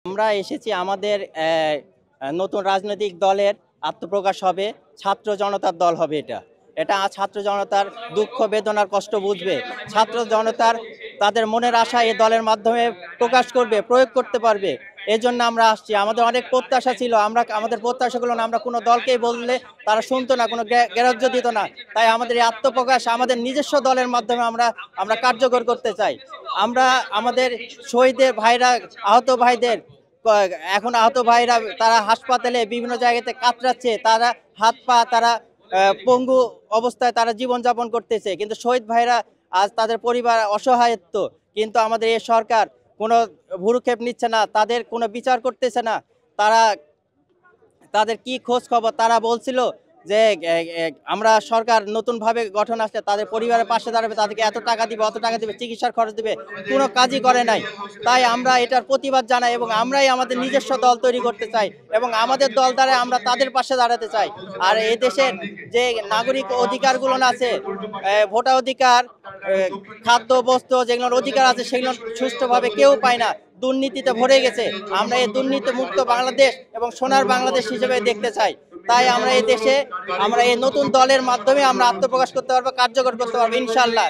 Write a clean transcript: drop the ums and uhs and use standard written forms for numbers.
আমরা এসেছি আমাদের নতুন রাজনৈতিক দলের আত্মপ্রকাশ হবে। ছাত্র জনতার দল হবে এটা। এটা ছাত্র জনতার দুঃখ বেদনার কষ্ট বুঝবে। ছাত্র জনতার তাদের মনের আশা এই দলের মাধ্যমে প্রকাশ করবে, প্রয়োগ করতে পারবে। এজন্য আমরা আসছি। আমাদের অনেক প্রত্যাশা ছিল। আমাদের প্রত্যাশাগুলো না আমরা কোনো দলকেই বললে তারা শুনতো না, কোনো গ্রাহ্য দিত না। তাই আমাদের এই আত্মপ্রকাশ আমাদের নিজস্ব দলের মাধ্যমে আমরা কার্যকর করতে চাই। আমরা আমাদের শহীদের ভাইরা, আহত ভাইদের এখন আহত ভাইরা তারা হাসপাতালে বিভিন্ন জায়গাতে কাতরাচ্ছে, তারা হাত পা তারা পঙ্গু অবস্থায় তারা জীবনযাপন করতেছে, কিন্তু শহীদ ভাইরা আজ তাদের পরিবার অসহায়ত্ব, কিন্তু আমাদের এই সরকার কোনো ভুরুক্ষেপ নিচ্ছে না, তাদের কোনো বিচার করতেছে না। তারা তাদের কি খোঁজ খবর, তারা বলছিল যে আমরা সরকার নতুনভাবে গঠন আসলে তাদের পরিবারের পাশে দাঁড়াবে, তাদেরকে এত টাকা দিবে, অত টাকা দিবে, চিকিৎসার খরচ দিবে, কোনো কাজই করে নাই। তাই আমরা এটার প্রতিবাদ জানাই এবং আমরাই আমাদের নিজস্ব দল তৈরি করতে চাই এবং আমাদের দল দ্বারা আমরা তাদের পাশে দাঁড়াতে চাই। আর এই দেশের যে নাগরিক অধিকারগুলো আছে, ভোটাধিকার, খাদ্য বস্ত্র যেগুলোর অধিকার আছে, সেগুলো সুষ্ঠুভাবে কেউ পায় না, দুর্নীতিতে ভরে গেছে। আমরা এই দুর্নীতি মুক্ত বাংলাদেশ এবং সোনার বাংলাদেশ হিসেবে দেখতে চাই। তাই আমরা এই দেশে আমরা এই নতুন দলের মাধ্যমে আমরা আত্মপ্রকাশ করতে পারবো, কার্যকর করতে পারবো ইনশাআল্লাহ।